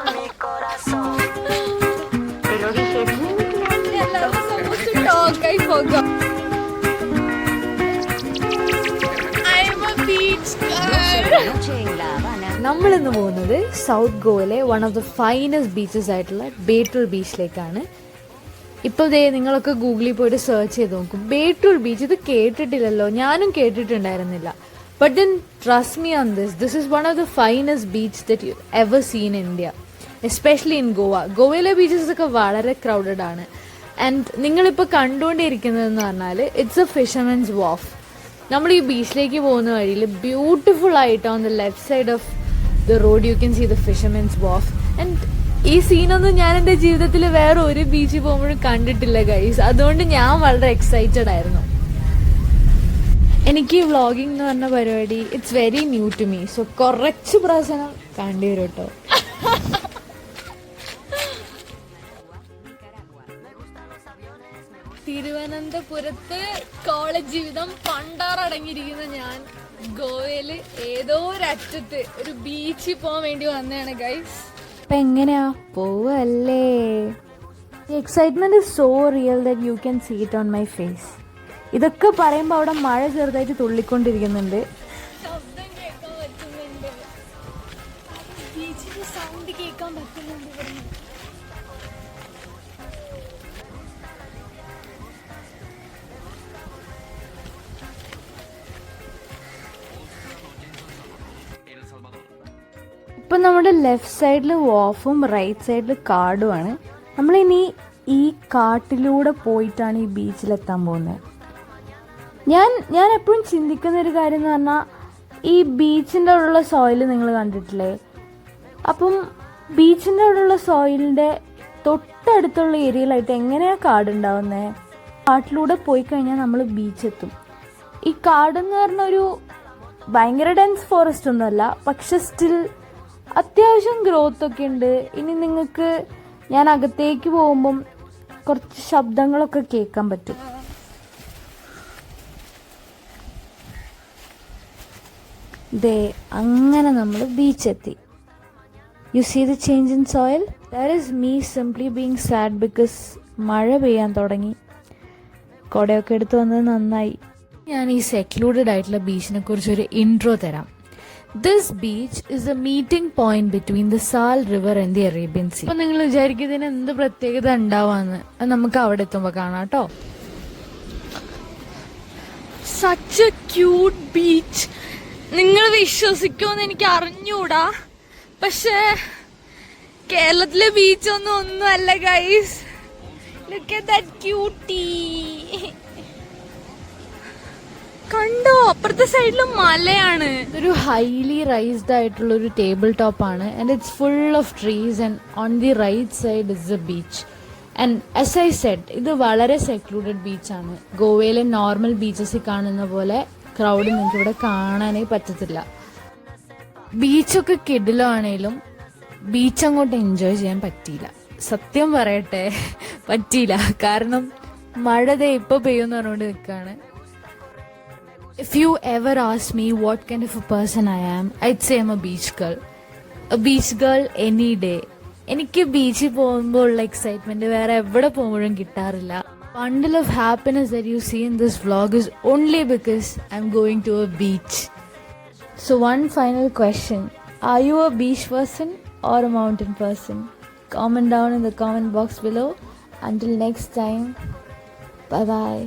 mi corazón. Te lo dije. Yeah, I was supposed to talk. I forgot. I'm a beach girl. Noche en La Habana. നമ്മളിന്ന് പോകുന്നത് south ഗോവയിലെ one of the finest beaches ആയിട്ടുള്ള ബേട്ടുൾ ബീച്ചിലേക്കാണ്. ഇപ്പോൾ ദേ നിങ്ങളൊക്കെ ഗൂഗിളിൽ പോയിട്ട് search ചെയ്ത് നോക്കും, ബേട്ടുൾ ബീച്ച്. ഇത് കേട്ടിട്ടില്ലല്ലോ, ഞാനും കേട്ടിട്ടുണ്ടായിരുന്നില്ല. But then trust me on this is one of the finest beach that you ever seen in India, especially in Goa. ഗോവയിലെ ബീച്ചസ് ഒക്കെ വളരെ ക്രൗഡഡ് ആണ്. ആൻഡ് നിങ്ങളിപ്പോൾ കണ്ടുകൊണ്ടിരിക്കുന്നതെന്ന് പറഞ്ഞാൽ ഇറ്റ്സ് എ ഫിഷർമെൻസ് വാഫ്. നമ്മൾ ഈ ബീച്ചിലേക്ക് പോകുന്ന വഴിയിൽ ബ്യൂട്ടിഫുൾ ആയിട്ട് on the left side of the road you can see the fishermen's wharf. And ഈ സീനൊന്നും ഞാൻ എൻ്റെ ജീവിതത്തിൽ വേറെ ഒരു ബീച്ചിൽ പോകുമ്പോഴും കണ്ടിട്ടില്ല ഗൈസ്. അതുകൊണ്ട് ഞാൻ വളരെ എക്സൈറ്റഡ് ആയിരുന്നു. എനിക്ക് വ്ളോഗിംഗ് എന്ന് പറഞ്ഞ പരിപാടി it's very new to me. So കുറച്ച് പ്രശ്നം കണ്ടു വരും കേട്ടോ. തിരുവനന്തപുരത്ത് കോളേജ് ജീവിതം പണ്ടാറടങ്ങിയിരിക്കുന്ന ഞാൻ ഗോവയില് ഏതോ ഒരറ്റത്ത് ഒരു ബീച്ചിൽ പോകാൻ വേണ്ടി വന്നതാണ് ഗൈസ്. അപ്പൊ എങ്ങനെയാ പോവല്ലേ? Excitement is so real that you can see it on my face. ഇതൊക്കെ പറയുമ്പോൾ അവിടെ മഴ ചെറുതായിട്ട് തുള്ളിക്കൊണ്ടിരിക്കുന്നുണ്ട്. ശബ്ദം കേൾക്കാൻ പറ്റുന്നുണ്ട്, ബീച്ചിന്റെ സൗണ്ട് കേൾക്കാൻ പറ്റുന്നുണ്ട്. ഇപ്പം നമ്മുടെ ലെഫ്റ്റ് സൈഡിൽ വാഫും റൈറ്റ് സൈഡിൽ കാടുമാണ്. നമ്മളിനി ഈ കാട്ടിലൂടെ പോയിട്ടാണ് ഈ ബീച്ചിലെത്താൻ പോകുന്നത്. ഞാൻ എപ്പോഴും ചിന്തിക്കുന്ന ഒരു കാര്യം എന്ന് പറഞ്ഞാൽ, ഈ ബീച്ചിൻ്റെ അവിടെയുള്ള സോയിൽ നിങ്ങൾ കണ്ടിട്ടില്ലേ? അപ്പം ബീച്ചിൻ്റെ അവിടെയുള്ള സോയിലിൻ്റെ തൊട്ടടുത്തുള്ള ഏരിയയിലായിട്ട് എങ്ങനെയാണ് കാടുണ്ടാവുന്നത്? കാട്ടിലൂടെ പോയി കഴിഞ്ഞാൽ നമ്മൾ ബീച്ചെത്തും. ഈ കാടെന്ന് പറഞ്ഞൊരു ഭയങ്കര ഡെൻസ് ഫോറസ്റ്റ് ഒന്നുമല്ല, പക്ഷെ സ്റ്റിൽ അത്യാവശ്യം ഗ്രോത്ത് ഒക്കെ ഉണ്ട്. ഇനി നിങ്ങൾക്ക് ഞാൻ അകത്തേക്ക് പോകുമ്പം കുറച്ച് ശബ്ദങ്ങളൊക്കെ കേൾക്കാൻ പറ്റും. ദേ അങ്ങനെ നമ്മൾ ബീച്ചെത്തി. You see the change in soil? That is me simply being sad because മഴ പെയ്യാൻ തുടങ്ങി. കുടയൊക്കെ എടുത്ത് വന്നത് നന്നായി. ഞാൻ ഈ സെക്ലൂഡഡ് ആയിട്ടുള്ള ബീച്ചിനെ കുറിച്ചൊരു ഇൻട്രോ തരാം. This beach is a meeting point between the Sal river and the Arabian sea. അപ്പൊ നിങ്ങൾ വിചാരിക്കുന്നതിന് എന്ത് പ്രത്യേകത ഉണ്ടാവാന്ന് അത് നമുക്ക് അവിടെ എത്തുമ്പോൾ കാണാം കേട്ടോ. Such a cute beach. നിങ്ങൾ വിശ്വസിക്കുമെന്ന് എനിക്ക് അറിഞ്ഞൂടാ, പക്ഷേ കേരളത്തിലെ ബീച്ചൊന്നും അല്ല guys. Look at that cutie. കണ്ടോ, അപ്പുറത്തെ സൈഡിൽ മലയാണ്. ഒരു ഹൈലി റൈസ്ഡ് ആയിട്ടുള്ള ഒരു ടേബിൾ ടോപ്പ് ആണ്. And it's full of trees and on the right side is a beach. And as I said, ഇത് വളരെ സെക്ലൂഡഡ് ബീച്ചാണ്. ഗോവയിലെ നോർമൽ ബീച്ചസിൽ കാണുന്ന പോലെ ക്രൗഡ് നിങ്ങൾക്ക് ഇവിടെ കാണാനേ പറ്റത്തില്ല. ബീച്ചൊക്കെ കിടിലാണേലും ബീച്ച് അങ്ങോട്ട് എൻജോയ് ചെയ്യാൻ പറ്റിയില്ല. സത്യം പറയട്ടെ, പറ്റിയില്ല. കാരണം മഴ ദേ ഇപ്പൊ പെയ്യുമെന്ന് പറഞ്ഞുകൊണ്ട് നിൽക്കുകയാണ്. If you ever ask me what kind of a person I am, I'd say I'm a beach girl. A beach girl any day. എനിക്ക് ബീച്ചിൽ പോകുമ്പോൾ ഉള്ള എക്സൈറ്റ്മെന്റ് വേറെ എവിടെ പോകുമ്പോഴും കിട്ടാറില്ല. Bundle of happiness that you see in this vlog is only because I'm going to a beach. So one final question. Are you a beach person or a mountain person? Comment down in the comment box below. Until next time, bye bye.